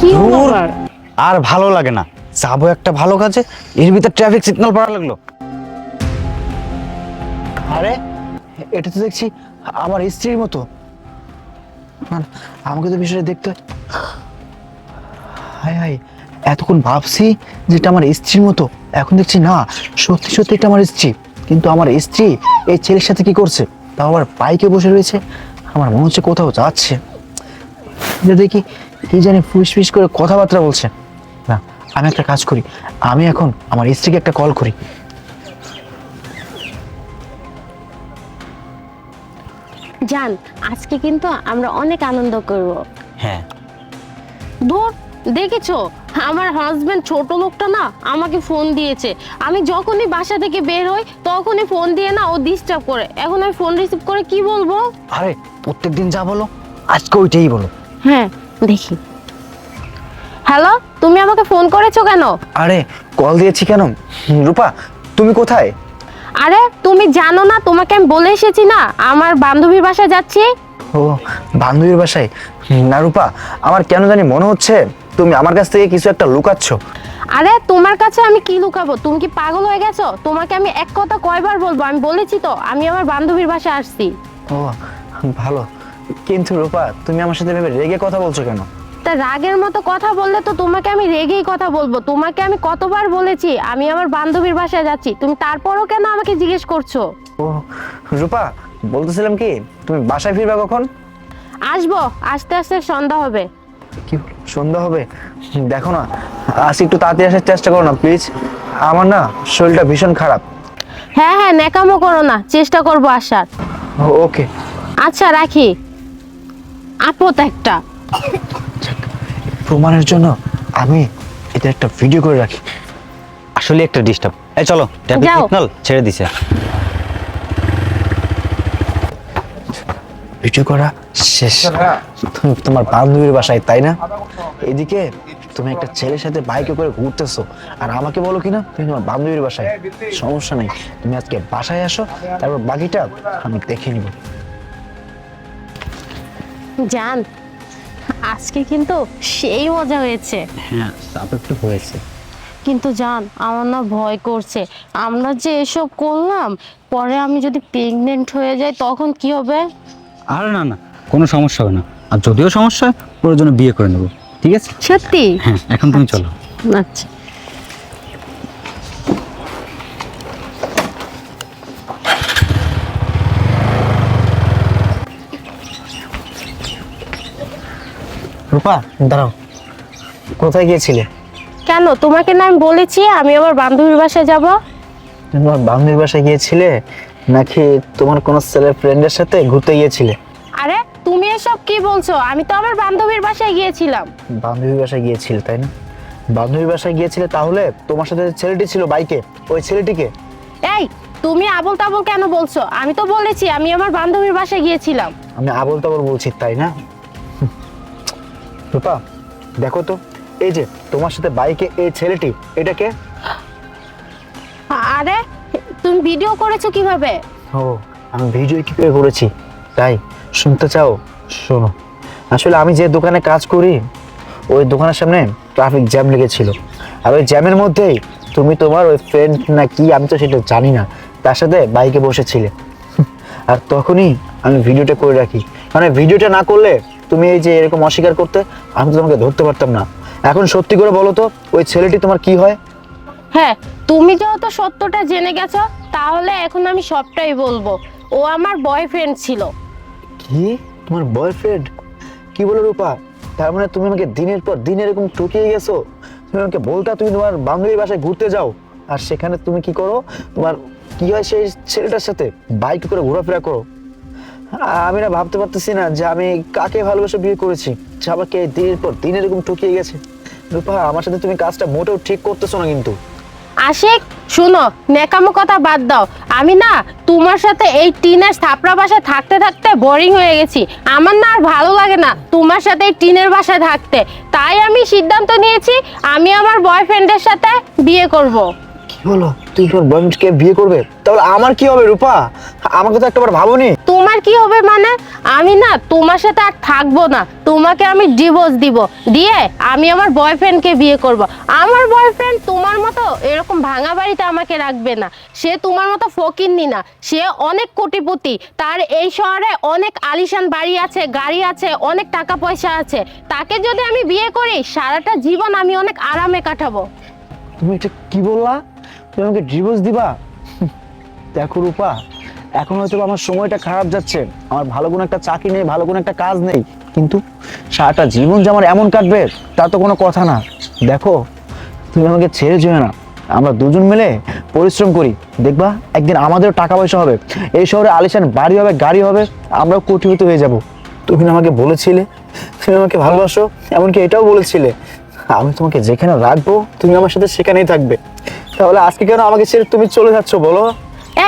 কি হলো আবার? আর ভালো লাগে না, যাবো একটা ভালো কাজে, এর ভিতর ট্রাফিক সিগন্যাল পড়া লাগলো। আরে এটা তো দেখছি আমার স্ত্রীর মতো। না, না, আমাকে তো বিষয়টা দেখতে হয়। হায় হায়, এতক্ষণ ভাবছি যেটা আমার স্ত্রীর মতো, এখন দেখছি না, সত্যি সত্যি এটা আমার স্ত্রী। কিন্তু আমার স্ত্রী এই ছেলের সাথে কি করছে, তাও আবার বাইকে বসে রয়েছে। আমার মনে হচ্ছে কোথাও যাচ্ছে, যে দেখি কি জানি ফুস ফুস করে কথাবার্তা বলছে। না, আমি একটা কাজ করি, আমি এখন আমার স্ত্রীকে একটা কল করি। জান, আজকে কিন্তু আমরা অনেক আনন্দ করব। হ্যাঁ, ধর, দেখেছো আমার হাজবেন্ড ছোট লোকটা না আমাকে ফোন দিয়েছে। আমি যখনই বাসা থেকে বের হই তখনই ফোন দিয়ে না ও ডিস্টার্ব করে। এখন আমি ফোন রিসিভ করে কি বলবো? আরে প্রত্যেকদিন যা বলো আজকে ওইটাই বলো। হ্যাঁ, দেখি। হ্যালো, তুমি আমাকে ফোন করেছো কেন? আরে কল দিয়েছি কেন, রূপা তুমি কোথায়? আরে তুমি জানো না, তোমাকে আমি বলে এসেছি না আমার বান্ধবীর বাসায় যাচ্ছি। ও, বান্ধবীর বাসায়? না রূপা, আমার কেন জানি মনে হচ্ছে তুমি আমার কাছ থেকে কিছু একটা লুকাচ্ছ। আরে তোমার কাছে আমি কি লুকাবো? তুমি কি পাগল হয়ে গেছো? তোমাকে আমি এক কথা কয়বার বলবো? আমি বলেছি তো আমি আমার বান্ধবীর বাসায় আসছি। ও ভালো, কিন্তু রূপা তুমি আমার সাথে ভেবে রেগে কথা বলছো কেন? তা রাগের মতো কথা বললে তো তোমাকে আমি রেগেই কথা বলবো। তোমাকে আমি কতবার বলেছি আমি আমার বান্ধবীর বাসায় যাচ্ছি, তুমি তারপরও কেন আমাকে জিজ্ঞেস করছো? ও রূপা, বলতেছিলাম কি, তুমি বাসায় ফিরবা কখন? আসবো, আস্তে আস্তে সন্ধ্যা হবে। কি সন্ধ্যা হবে? দেখো না, আজ একটু তাড়াতাড়ি আসার চেষ্টা করো না প্লিজ, আমার না শরীরটা ভীষণ খারাপ। হ্যাঁ হ্যাঁ, ন্যাকামো করো না, চেষ্টা করবো আসার। ওকে। আচ্ছা রাখি। আপদ একটা। প্রমাণের জন্য আমি এটা একটা ভিডিও করে রাখি। আসলে একটা ডিস্টার্ব। এই চলো, ট্রাফিক যাও। সিগন্যাল ছেড়ে দিছে। ভিডিও করা শেষ। তুমি তোমার বান্ধবীর বাসায়, তাই না? এদিকে তুমি একটা ছেলের সাথে বাইকে করে ঘুরতেছো, আর আমাকে বলো কিনা তুমি তোমার বান্ধবীর বাসায়। সমস্যা নাই, তুমি আজকে বাসায় আসো, তারপর বাকিটা আমি দেখে নিব। জান, আজকে কিন্তু সেই মজা হয়েছে। হ্যাঁ, চাপ একটু হয়েছে। কিন্তু জান, আমার না ভয় করছে। আমরা যে এসব করলাম, পরে আমি যদি প্রেগনেন্ট হয়ে যাই তখন কি হবে? আর না না, কোনো সমস্যা হবে না। আর যদিও সমস্যা হয়, প্রয়োজনে বিয়ে করে নেব, ঠিক আছে? সত্যি? হ্যাঁ, এখন তুমি চলো। আচ্ছা। রূপা দাঁড়াও, কোথায় গিয়েছিলে? কেন, তোমাকে না আমি বলেছি আমি আমার বান্ধবীর বাসায় যাব? তোমার বান্ধবীর বাসায় গিয়েছিলে নাকি তোমার কোনো ছেলের ফ্রেন্ডের সাথে ঘুরতে গিয়েছিলে? আরে তুমি এসব কি বলছো? আমি তো আমার বান্ধবীর বাসায় গিয়েছিলাম। বান্ধবীর বাসায় গিয়েছিলে, তাই না? বান্ধবীর বাসায় গিয়েছিলে, তাহলে তোমার সাথে যে ছেলেটি ছিল বাইকে, ওই ছেলেটিকে? এই, তুমি আবল তাবল কেন বলছো? আমি তো বলেছি আমি আমার বান্ধবীর বাসায় গিয়েছিলাম। আমি আবল তাবল বলছি, তাই না? রূপা দেখো তো, এই যে তোমার সাথে বাইকে এই ছেলেটি, এটাকে? আরে তুমি ভিডিও করেছো কিভাবে? ও, আমি ভিডিও কি করে করেছি তাই শুনতে চাও? শোনো, আসলে আমি যে দোকানে কাজ করি ওই দোকানের সামনে ট্রাফিক জ্যাম লেগেছিল, আর ওই জ্যামের মধ্যেই তুমি তোমার ওই ফ্রেন্ড না কি আমি তো সেটা জানি না, তার সাথে বাইকে বসেছিলে। আর তখনই আমি ভিডিওটা করে রাখি, মানে ভিডিওটা না করলে তুমি এই যে এরকম অস্বীকার করতে, আমি তো তোমাকে ধরতে পারতাম না। এখন সত্যি করে বলো তো, ওই ছেলেটি তোমার কি হয়? হ্যাঁ, তুমি যেহেতু সত্যটা জেনে গেছো তাহলে এখন আমি সবটাই বলবো। ও আমার বয়ফ্রেন্ড ছিল। কি, তোমার বয়ফ্রেন্ড? কি বলো রূপা, তার মানে তুমি আমাকে দিনের পর দিন এরকম ঠকিয়ে গেছো? তুমি আমাকে বলতা তুমি তোমার বান্ধবীর বাসায় ঘুরতে যাও, আর সেখানে তুমি কি করো, তোমার কি হয় সেই ছেলেটার সাথে বাইক করে ঘোরাফেরা করো। আমি না ভাবতে পারতেছি না যে আমি কাকে ভালোবেসে বিয়ে করেছি, যে আমাকে দিনের পর দিন এরকম ঠকিয়ে গেছে। রূপা, আমার সাথে তুমি কাজটা মোটেও ঠিক করতেছো না কিন্তু। আশিক, শুনো, নেকামো কথা বাদ দাও। আমি না তোমার সাথে এই টিনের ছাপড়া বাসায় থাকতে থাকতে বোরিং হয়ে গেছি। আমার না আর ভালো লাগে না তোমার সাথে এই টিনের বাসায় থাকতে। তাই আমি সিদ্ধান্ত নিয়েছি আমি আমার বয়ফ্রেন্ডের সাথে বিয়ে করব। কি বলো? তুই তোর বয়ফ্রেন্ডকে বিয়ে করবে, তাহলে আমার কি হবে রূপা? আমাকে তো একটাবার ভাবোনি। তোমার কি হবে মানে? আমি না তোমার সাথে আর থাকবো না, তোমাকে আমি ডিভোর্স দিব, দিয়ে আমি আমার বয়ফ্রেন্ডকে বিয়ে করব। আমার বয়ফ্রেন্ড তোমার মতো এরকম ভাঙা বাড়িতে আমাকে রাখবে না। সে তোমার মতো ফকিন্নি না, সে অনেক কোটিপতি, তার এই শহরে অনেক আলিশান বাড়ি আছে, গাড়ি আছে, অনেক টাকা পয়সা আছে। তাকে যদি আমি বিয়ে করি, সারাটা জীবন আমি অনেক আরামে কাটাবো। তুমি এটা কি বললা? তুমি আমাকে ডিভোর্স দিবা? দেখো রূপা, এখন হয়তো আমার সময়টা খারাপ যাচ্ছে, আমার ভালো কোনো একটা চাকরি নেই, ভালো কোনো একটা কাজ নেই, কিন্তু সারাটা জীবন যে আমার এমন কাটবে তা তো কোনো কথা না। দেখো, তুমি আমাকে ছেড়ে যেও না, আমরা দুজন মিলে পরিশ্রম করি, দেখবা একদিন আমাদেরও টাকা পয়সা হবে, এই শহরে আলিশান বাড়ি হবে, গাড়ি হবে, আমরাও কোটিপতি হয়ে যাব। তুমি না আমাকে বলেছিলে তুমি আমাকে ভালোবাসো, এমনকি এটাও বলেছিলে আমি তোমাকে যেখানে রাখবো তুমি আমার সাথে সেখানেই থাকবে। তাহলে আজকে কেন আমাকে ছেড়ে তুমি চলে যাচ্ছ বলো?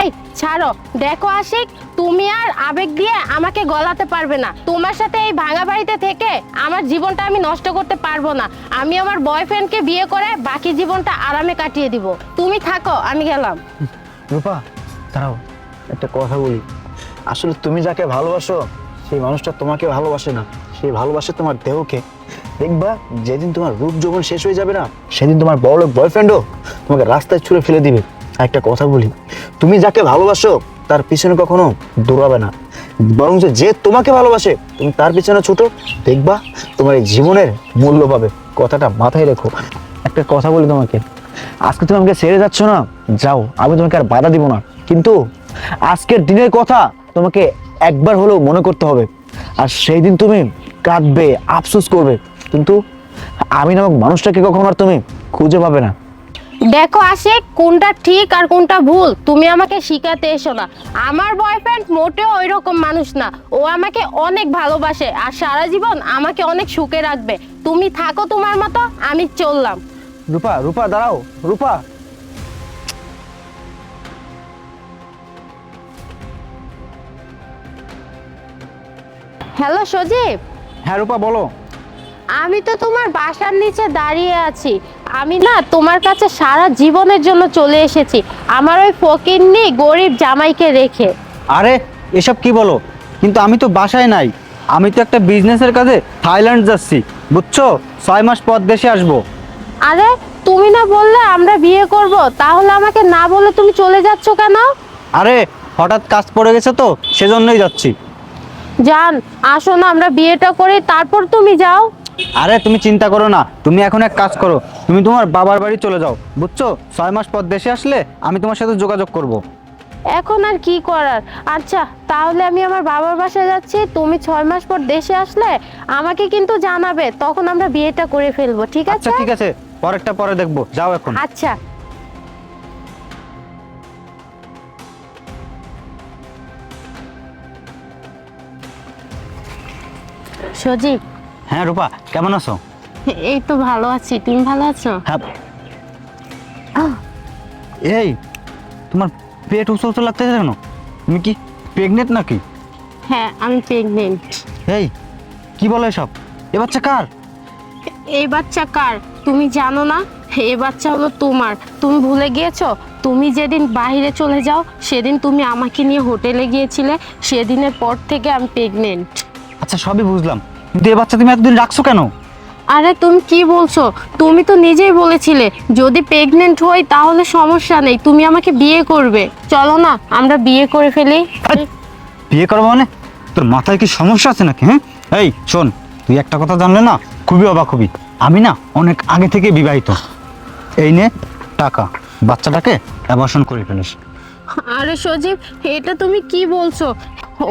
এই ছাড়ো, দেখো আশিক, তুমি আর আবেগ দিয়ে আমাকে গলাতে পারবে না। তোমার সাথে এই ভাঙা বাড়িতে থেকে আমার জীবনটা আমি নষ্ট করতে পারবো না। আমি আমার বয়ফ্রেন্ডকে বিয়ে করে বাকি জীবনটা আরামে কাটিয়ে দিব। তুমি থাকো, আমি গেলাম। রূপা দাঁড়াও, একটা কথা বলি। আসলে তুমি যাকে ভালোবাসো সেই মানুষটা তোমাকে ভালোবাসে না, সে ভালোবাসে তোমার দেহকে। দেখবা যেদিন তোমার রূপ যৌবন শেষ হয়ে যাবে না, সেদিন তোমার বড়লোক বয়ফ্রেন্ডও তোমাকে রাস্তায় ছুঁড়ে ফেলে দিবে। আর একটা কথা বলি, তুমি যাকে ভালোবাসো তার পিছনে কখনো দৌড়াবে না, বরং যে তোমাকে ভালোবাসে তুমি তার পিছনে ছোটো, দেখবা তোমার এই জীবনের মূল্য পাবে। কথাটা মাথায় রেখো। একটা কথা বলি তোমাকে, আজকে তুমি আমাকে ছেড়ে যাচ্ছ না, যাও, আমি তোমাকে আর বাধা দিব না, কিন্তু আজকের দিনের কথা তোমাকে একবার হলেও মনে করতে হবে। আর সেই দিন তুমি কাঁদবে, আফসোস করবে, কিন্তু আমি নামক মানুষটাকে কখনো আর তুমি খুঁজে পাবে না। দেখো আশিক, কোনটা ঠিক আর কোনটা ভুল তুমি আমাকে শিখাতে এসো না। আমার বয়ফ্রেন্ড মোটেও ওই রকম মানুষ না, ও আমাকে অনেক ভালোবাসে আর সারা জীবন আমাকে অনেক সুখে রাখবে। তুমি থাকো তোমার মতো, আমি চললাম। রূপা, রূপা দাঁড়াও, রূপা। হ্যালো সজীব। হ্যাঁ রূপা বলো। আমি তো তোমার বাসার নিচে দাঁড়িয়ে আছি। আমি না তোমার কাছে সারা জীবনের জন্য চলে এসেছি, আমার ওই ফকিন্নি গরিব জামাইকে রেখে। আরে এসব কি বলো? কিন্তু আমি তো বাসায় নাই, আমি তো একটা বিজনেসের কাজে থাইল্যান্ড যাচ্ছি, বুঝছো? 6 মাস পর দেশে আসবো। আরে তুমি না বললে আমরা বিয়ে করব, তাহলে আমাকে না বলে তুমি চলে যাচ্ছ কেন? আরে হঠাৎ কাজ পড়ে গেছে তো, সেজন্যই যাচ্ছি। জান, আসো না আমরা বিয়েটা করি, তারপর তুমি যাও। আরে তুমি চিন্তা করো না, তুমি এখন এক কাজ করো, তুমি তোমার বাবার বাড়ি চলে যাও, বুঝছো? 6 মাস পর দেশে আসলে আমি তোমার সাথে যোগাযোগ করব। এখন আর কি করার। আচ্ছা তাহলে আমি আমার বাবার বাসায় যাচ্ছি, তুমি 6 মাস পর দেশে আসলে আমাকে কিন্তু জানাবে, তখন আমরা বিয়েটা করে ফেলবো, ঠিক আছে? আচ্ছা ঠিক আছে, পরেরটা পরে দেখবো, যাও এখন। আচ্ছা। সজীব। হ্যাঁ রূপা, কেমন আছো? এই তো ভালো আছি, তুমি ভালো আছো? হ্যাঁ। এই তোমার পেট উঁচু উঁচু লাগতেছে কেন? তুমি কি প্রেগনেন্ট নাকি? হ্যাঁ আমি প্রেগনেন্ট। এই কি বলো এসব? এ বাচ্চা কার? এই বাচ্চা কার তুমি জানো না? এই বাচ্চা হলো তোমার। তুমি ভুলে গিয়েছো? তুমি যেদিন বাইরে চলে যাও সেদিন তুমি আমাকে নিয়ে হোটেলে গিয়েছিলে, সেদিনের পর থেকে আমি প্রেগনেন্ট। আচ্ছা সবই বুঝলাম, কিন্তু এ বাচ্চা তুমি এতদিন রাখছো কেন? আরে তুমি কি বলছো? তুমি তো নিজেই বলেছিলে যদি প্রেগনেন্ট হই তাহলে সমস্যা নেই, তুমি আমাকে বিয়ে করবে। চলো না আমরা বিয়ে করে ফেলি। বিয়ে করবো মানে? তোর মাথায় কি সমস্যা আছে নাকি? হ্যাঁ এই শোন, তুই একটা কথা জানলে না খুবই অবাক হবি। আমি না অনেক আগে থেকে বিবাহিত। এই নে টাকা, বাচ্চাটাকে অ্যাবর্শন করে ফেলিস। আরে সজীব, এটা তুমি কি বলছো?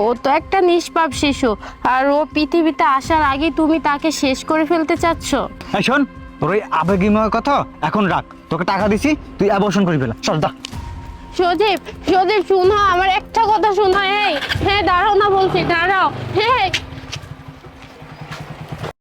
ও তো একটা নিষ্পাপ শিশু, আর ও পৃথিবীতে আসার আগে তুমি তাকে শেষ করে ফেলতে চাচ্ছ? এই শোন, তোর ওই আবেগিময় কথা এখন রাখ, তোকে টাকা দিছি, তুই অ্যাবর্শন করে ফেলা, চল যা। সজীব, সজীব শুনো, আমার একটা কথা শোনো। এই হ্যাঁ দাঁড়াও না বলছি, দাঁড়াও। হ্যাঁ